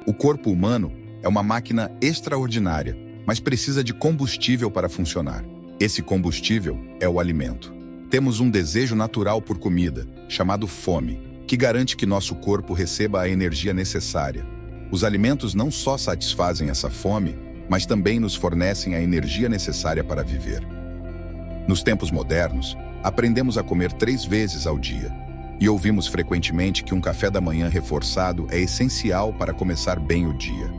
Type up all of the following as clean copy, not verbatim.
O corpo humano é uma máquina extraordinária, mas precisa de combustível para funcionar. Esse combustível é o alimento. Temos um desejo natural por comida, chamado fome, que garante que nosso corpo receba a energia necessária. Os alimentos não só satisfazem essa fome, mas também nos fornecem a energia necessária para viver. Nos tempos modernos, aprendemos a comer 3 vezes ao dia e ouvimos frequentemente que um café da manhã reforçado é essencial para começar bem o dia.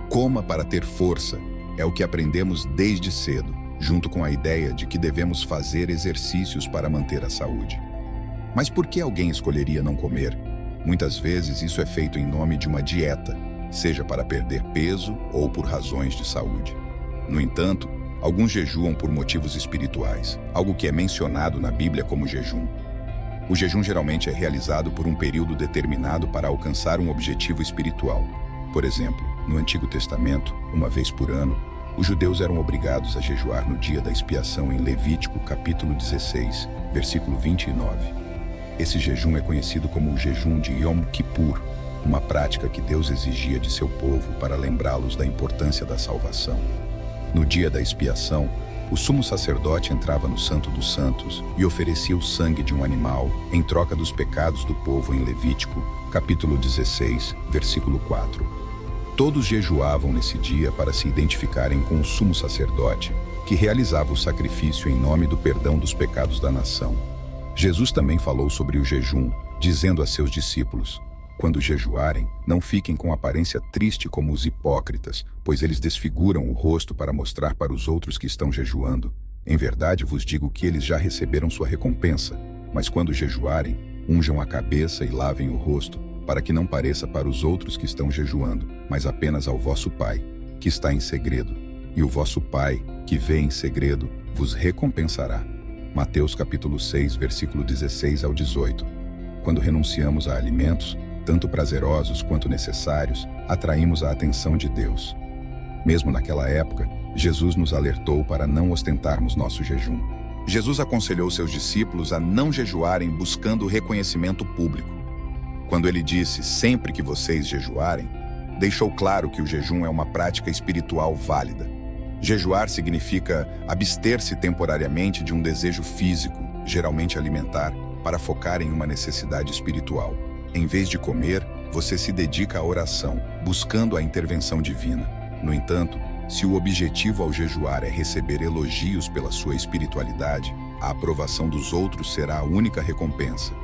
Coma para ter força é o que aprendemos desde cedo, junto com a ideia de que devemos fazer exercícios para manter a saúde. Mas por que alguém escolheria não comer? Muitas vezes isso é feito em nome de uma dieta, seja para perder peso ou por razões de saúde. No entanto, alguns jejuam por motivos espirituais, algo que é mencionado na Bíblia como jejum. O jejum geralmente é realizado por um período determinado para alcançar um objetivo espiritual. Por exemplo, no Antigo Testamento, uma vez por ano, os judeus eram obrigados a jejuar no dia da expiação em Levítico, capítulo 16, versículo 29. Esse jejum é conhecido como o jejum de Yom Kippur, uma prática que Deus exigia de seu povo para lembrá-los da importância da salvação. No dia da expiação, o sumo sacerdote entrava no Santo dos Santos e oferecia o sangue de um animal em troca dos pecados do povo em Levítico, capítulo 16, versículo 4. Todos jejuavam nesse dia para se identificarem com o sumo sacerdote, que realizava o sacrifício em nome do perdão dos pecados da nação. Jesus também falou sobre o jejum, dizendo a seus discípulos: quando jejuarem, não fiquem com aparência triste como os hipócritas, pois eles desfiguram o rosto para mostrar para os outros que estão jejuando. Em verdade vos digo que eles já receberam sua recompensa, mas quando jejuarem, unjam a cabeça e lavem o rosto, para que não pareça para os outros que estão jejuando, mas apenas ao vosso Pai, que está em segredo. E o vosso Pai, que vê em segredo, vos recompensará. Mateus capítulo 6, versículo 16 ao 18. Quando renunciamos a alimentos, tanto prazerosos quanto necessários, atraímos a atenção de Deus. Mesmo naquela época, Jesus nos alertou para não ostentarmos nosso jejum. Jesus aconselhou seus discípulos a não jejuarem buscando reconhecimento público. Quando ele disse, sempre que vocês jejuarem, deixou claro que o jejum é uma prática espiritual válida. Jejuar significa abster-se temporariamente de um desejo físico, geralmente alimentar, para focar em uma necessidade espiritual. Em vez de comer, você se dedica à oração, buscando a intervenção divina. No entanto, se o objetivo ao jejuar é receber elogios pela sua espiritualidade, a aprovação dos outros será a única recompensa.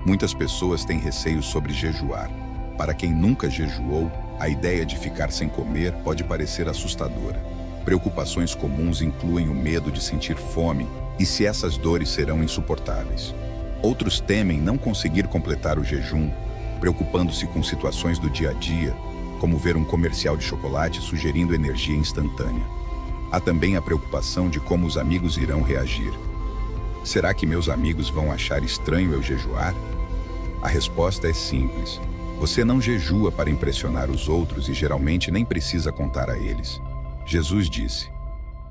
Muitas pessoas têm receios sobre jejuar. Para quem nunca jejuou, a ideia de ficar sem comer pode parecer assustadora. Preocupações comuns incluem o medo de sentir fome e se essas dores serão insuportáveis. Outros temem não conseguir completar o jejum, preocupando-se com situações do dia a dia, como ver um comercial de chocolate sugerindo energia instantânea. Há também a preocupação de como os amigos irão reagir. Será que meus amigos vão achar estranho eu jejuar? A resposta é simples. Você não jejua para impressionar os outros e geralmente nem precisa contar a eles. Jesus disse: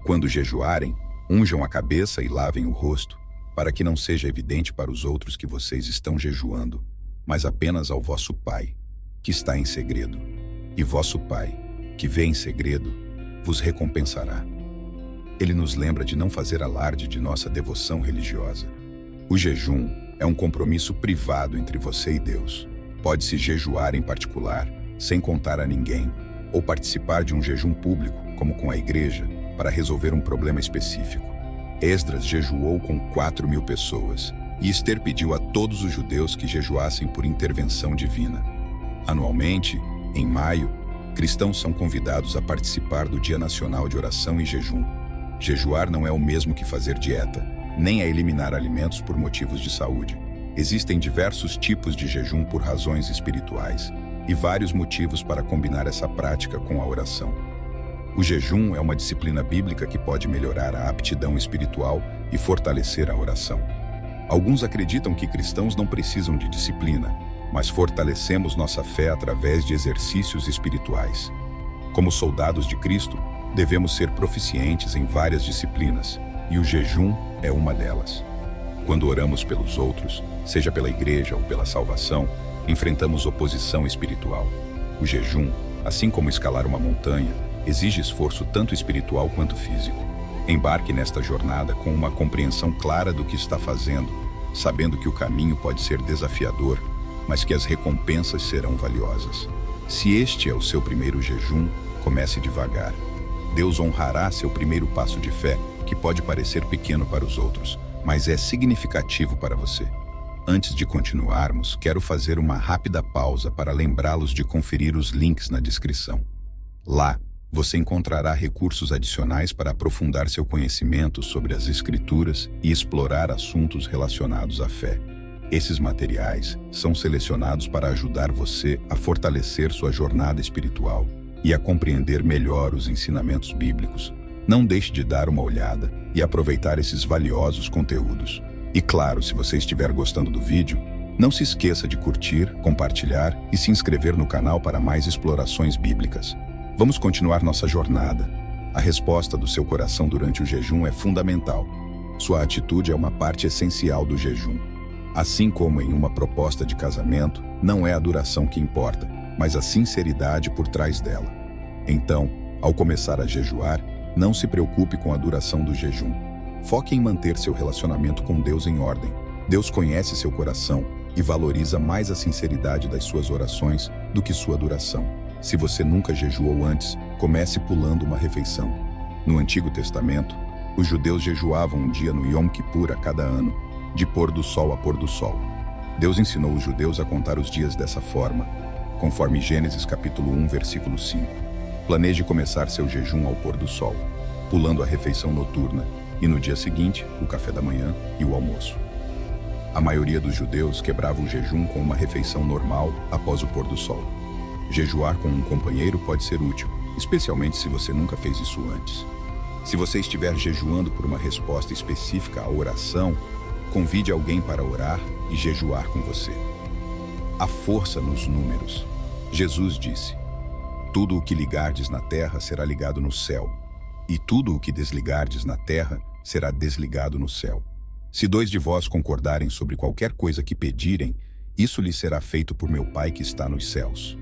quando jejuarem, unjam a cabeça e lavem o rosto, para que não seja evidente para os outros que vocês estão jejuando, mas apenas ao vosso Pai, que está em segredo. E vosso Pai, que vê em segredo, vos recompensará. Ele nos lembra de não fazer alarde de nossa devoção religiosa. O jejum é um compromisso privado entre você e Deus. Pode-se jejuar em particular, sem contar a ninguém, ou participar de um jejum público, como com a igreja, para resolver um problema específico. Esdras jejuou com 4.000 pessoas, e Esther pediu a todos os judeus que jejuassem por intervenção divina. Anualmente, em maio, cristãos são convidados a participar do Dia Nacional de Oração e Jejum. Jejuar não é o mesmo que fazer dieta, nem a eliminar alimentos por motivos de saúde. Existem diversos tipos de jejum por razões espirituais e vários motivos para combinar essa prática com a oração. O jejum é uma disciplina bíblica que pode melhorar a aptidão espiritual e fortalecer a oração. Alguns acreditam que cristãos não precisam de disciplina, mas fortalecemos nossa fé através de exercícios espirituais. Como soldados de Cristo, devemos ser proficientes em várias disciplinas, e o jejum é uma delas. Quando oramos pelos outros, seja pela igreja ou pela salvação, enfrentamos oposição espiritual. O jejum Assim como escalar uma montanha, exige esforço tanto espiritual quanto físico. Embarque nesta jornada com uma compreensão clara do que está fazendo, sabendo que o caminho pode ser desafiador, mas que as recompensas serão valiosas. Se este é o seu primeiro jejum, comece devagar. Deus honrará seu primeiro passo de fé, que pode parecer pequeno para os outros, mas é significativo para você. Antes de continuarmos, quero fazer uma rápida pausa para lembrá-los de conferir os links na descrição. Lá, você encontrará recursos adicionais para aprofundar seu conhecimento sobre as Escrituras e explorar assuntos relacionados à fé. Esses materiais são selecionados para ajudar você a fortalecer sua jornada espiritual e a compreender melhor os ensinamentos bíblicos. Não deixe de dar uma olhada e aproveitar esses valiosos conteúdos. E claro, se você estiver gostando do vídeo, não se esqueça de curtir, compartilhar e se inscrever no canal para mais explorações bíblicas. Vamos continuar nossa jornada. A resposta do seu coração durante o jejum é fundamental. Sua atitude é uma parte essencial do jejum. Assim como em uma proposta de casamento, não é a duração que importa, mas a sinceridade por trás dela. Então, ao começar a jejuar, não se preocupe com a duração do jejum. Foque em manter seu relacionamento com Deus em ordem. Deus conhece seu coração e valoriza mais a sinceridade das suas orações do que sua duração. Se você nunca jejuou antes, comece pulando uma refeição. No Antigo Testamento, os judeus jejuavam um dia no Yom Kippur a cada ano, de pôr do sol a pôr do sol. Deus ensinou os judeus a contar os dias dessa forma, conforme Gênesis capítulo 1, versículo 5. Planeje começar seu jejum ao pôr do sol, pulando a refeição noturna, e no dia seguinte, o café da manhã e o almoço. A maioria dos judeus quebrava o jejum com uma refeição normal após o pôr do sol. Jejuar com um companheiro pode ser útil, especialmente se você nunca fez isso antes. Se você estiver jejuando por uma resposta específica à oração, convide alguém para orar e jejuar com você. A força nos números. Jesus disse: "Tudo o que ligardes na terra será ligado no céu, e tudo o que desligardes na terra será desligado no céu. Se 2 de vós concordarem sobre qualquer coisa que pedirem, isso lhes será feito por meu Pai que está nos céus."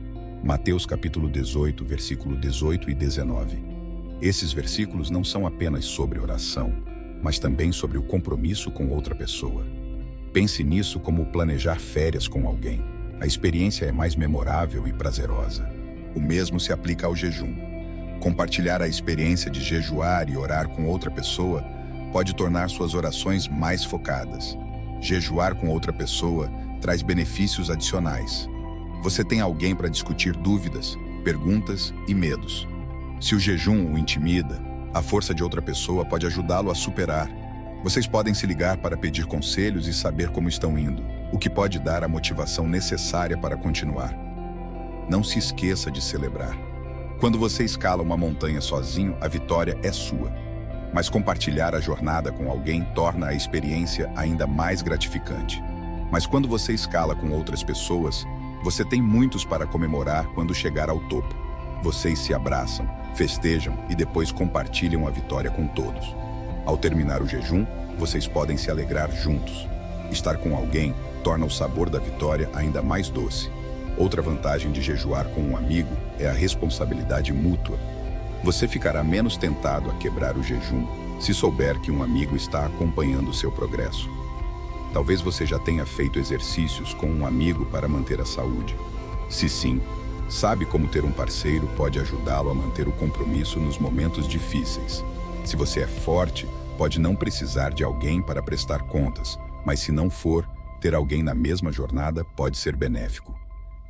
Mateus capítulo 18, versículo 18 e 19. Esses versículos não são apenas sobre oração, mas também sobre o compromisso com outra pessoa. Pense nisso como planejar férias com alguém. A experiência é mais memorável e prazerosa. O mesmo se aplica ao jejum. Compartilhar a experiência de jejuar e orar com outra pessoa pode tornar suas orações mais focadas. Jejuar com outra pessoa traz benefícios adicionais. Você tem alguém para discutir dúvidas, perguntas e medos. Se o jejum o intimida, a força de outra pessoa pode ajudá-lo a superar. Vocês podem se ligar para pedir conselhos e saber como estão indo, o que pode dar a motivação necessária para continuar. Não se esqueça de celebrar. Quando você escala uma montanha sozinho, a vitória é sua. Mas compartilhar a jornada com alguém torna a experiência ainda mais gratificante. Mas quando você escala com outras pessoas, você tem muitos para comemorar quando chegar ao topo. Vocês se abraçam, festejam e depois compartilham a vitória com todos. Ao terminar o jejum, vocês podem se alegrar juntos. Estar com alguém torna o sabor da vitória ainda mais doce. Outra vantagem de jejuar com um amigo é a responsabilidade mútua. Você ficará menos tentado a quebrar o jejum se souber que um amigo está acompanhando o seu progresso. Talvez você já tenha feito exercícios com um amigo para manter a saúde. Se sim, sabe como ter um parceiro pode ajudá-lo a manter o compromisso nos momentos difíceis. Se você é forte, pode não precisar de alguém para prestar contas, mas se não for, ter alguém na mesma jornada pode ser benéfico.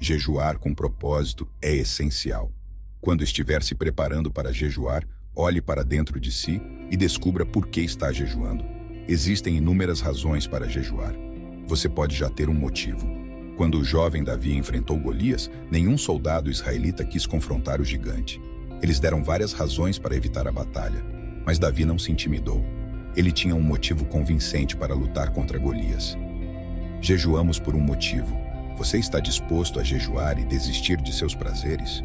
Jejuar com propósito é essencial. Quando estiver se preparando para jejuar, olhe para dentro de si e descubra por que está jejuando. Existem inúmeras razões para jejuar. Você pode já ter um motivo. Quando o jovem Davi enfrentou Golias, nenhum soldado israelita quis confrontar o gigante. Eles deram várias razões para evitar a batalha, mas Davi não se intimidou. Ele tinha um motivo convincente para lutar contra Golias. Jejuamos por um motivo. Você está disposto a jejuar e desistir de seus prazeres?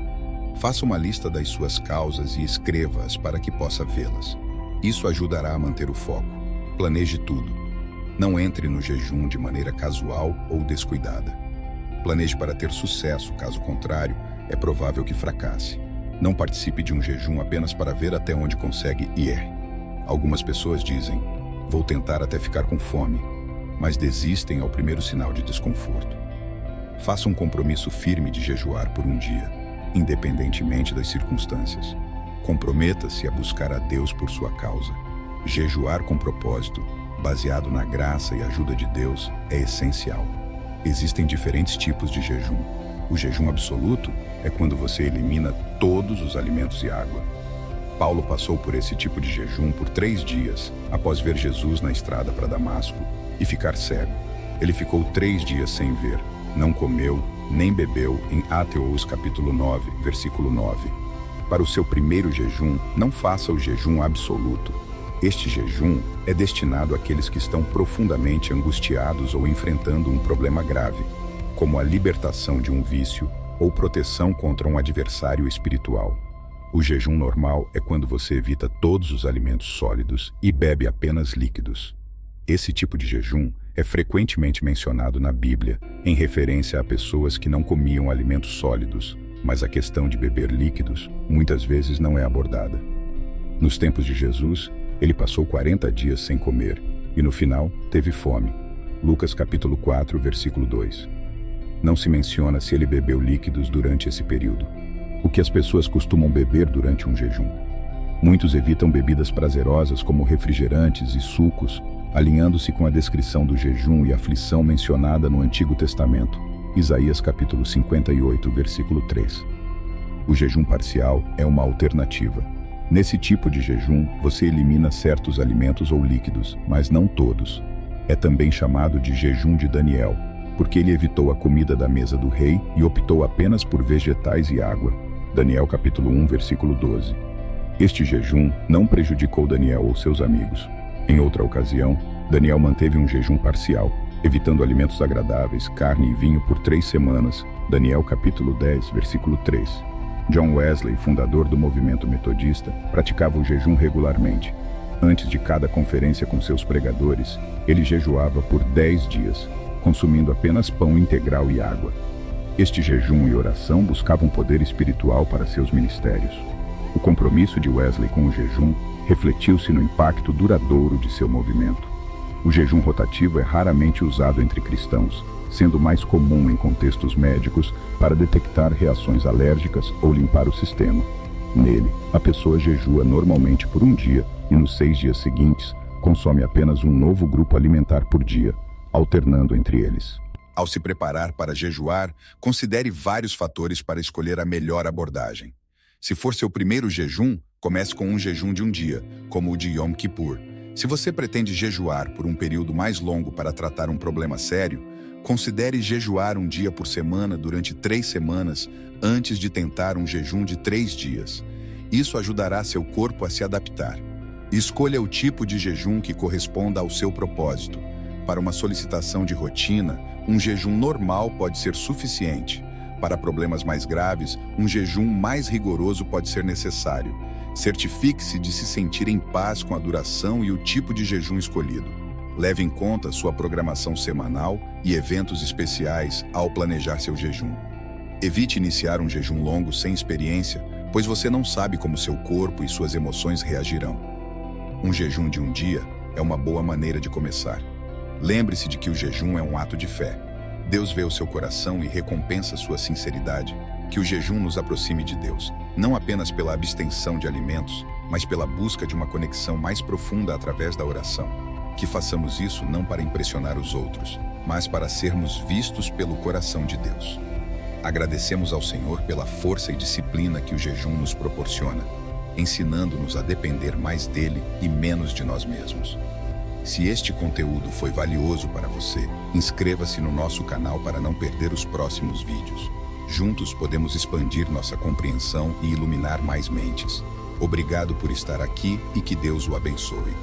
Faça uma lista das suas causas e escreva-as para que possa vê-las. Isso ajudará a manter o foco. Planeje tudo. Não entre no jejum de maneira casual ou descuidada. Planeje para ter sucesso, caso contrário, é provável que fracasse. Não participe de um jejum apenas para ver até onde consegue e erre. Algumas pessoas dizem, vou tentar até ficar com fome, mas desistem ao primeiro sinal de desconforto. Faça um compromisso firme de jejuar por um dia, independentemente das circunstâncias. Comprometa-se a buscar a Deus por sua causa. Jejuar com propósito, baseado na graça e ajuda de Deus, é essencial. Existem diferentes tipos de jejum. O jejum absoluto é quando você elimina todos os alimentos e água. Paulo passou por esse tipo de jejum por 3 dias, após ver Jesus na estrada para Damasco e ficar cego. Ele ficou 3 dias sem ver, não comeu, nem bebeu, em Ateus capítulo 9, versículo 9. Para o seu primeiro jejum, não faça o jejum absoluto. Este jejum é destinado àqueles que estão profundamente angustiados ou enfrentando um problema grave, como a libertação de um vício ou proteção contra um adversário espiritual. O jejum normal é quando você evita todos os alimentos sólidos e bebe apenas líquidos. Esse tipo de jejum é frequentemente mencionado na Bíblia, em referência a pessoas que não comiam alimentos sólidos, mas a questão de beber líquidos muitas vezes não é abordada. Nos tempos de Jesus, ele passou 40 dias sem comer e no final teve fome. Lucas capítulo 4, versículo 2. Não se menciona se ele bebeu líquidos durante esse período. O que as pessoas costumam beber durante um jejum? Muitos evitam bebidas prazerosas como refrigerantes e sucos, alinhando-se com a descrição do jejum e aflição mencionada no Antigo Testamento, Isaías capítulo 58, versículo 3. O jejum parcial é uma alternativa. Nesse tipo de jejum, você elimina certos alimentos ou líquidos, mas não todos. É também chamado de jejum de Daniel, porque ele evitou a comida da mesa do rei e optou apenas por vegetais e água. Daniel capítulo 1, versículo 12. Este jejum não prejudicou Daniel ou seus amigos. Em outra ocasião, Daniel manteve um jejum parcial, evitando alimentos agradáveis, carne e vinho por 3 semanas. Daniel capítulo 10, versículo 3. John Wesley, fundador do movimento metodista, praticava o jejum regularmente. Antes de cada conferência com seus pregadores, ele jejuava por 10 dias, consumindo apenas pão integral e água. Este jejum e oração buscavam poder espiritual para seus ministérios. O compromisso de Wesley com o jejum refletiu-se no impacto duradouro de seu movimento. O jejum rotativo é raramente usado entre cristãos, sendo mais comum em contextos médicos para detectar reações alérgicas ou limpar o sistema. Nele, a pessoa jejua normalmente por um dia e nos 6 dias seguintes consome apenas um novo grupo alimentar por dia, alternando entre eles. Ao se preparar para jejuar, considere vários fatores para escolher a melhor abordagem. Se for seu primeiro jejum, comece com um jejum de um dia, como o de Yom Kippur. Se você pretende jejuar por um período mais longo para tratar um problema sério, considere jejuar um dia por semana durante 3 semanas antes de tentar um jejum de 3 dias. Isso ajudará seu corpo a se adaptar. Escolha o tipo de jejum que corresponda ao seu propósito. Para uma solicitação de rotina, um jejum normal pode ser suficiente. Para problemas mais graves, um jejum mais rigoroso pode ser necessário. Certifique-se de se sentir em paz com a duração e o tipo de jejum escolhido. Leve em conta sua programação semanal e eventos especiais ao planejar seu jejum. Evite iniciar um jejum longo sem experiência, pois você não sabe como seu corpo e suas emoções reagirão. Um jejum de um dia é uma boa maneira de começar. Lembre-se de que o jejum é um ato de fé. Deus vê o seu coração e recompensa sua sinceridade. Que o jejum nos aproxime de Deus, não apenas pela abstenção de alimentos, mas pela busca de uma conexão mais profunda através da oração. Que façamos isso não para impressionar os outros, mas para sermos vistos pelo coração de Deus. Agradecemos ao Senhor pela força e disciplina que o jejum nos proporciona, ensinando-nos a depender mais dele e menos de nós mesmos. Se este conteúdo foi valioso para você, inscreva-se no nosso canal para não perder os próximos vídeos. Juntos podemos expandir nossa compreensão e iluminar mais mentes. Obrigado por estar aqui e que Deus o abençoe.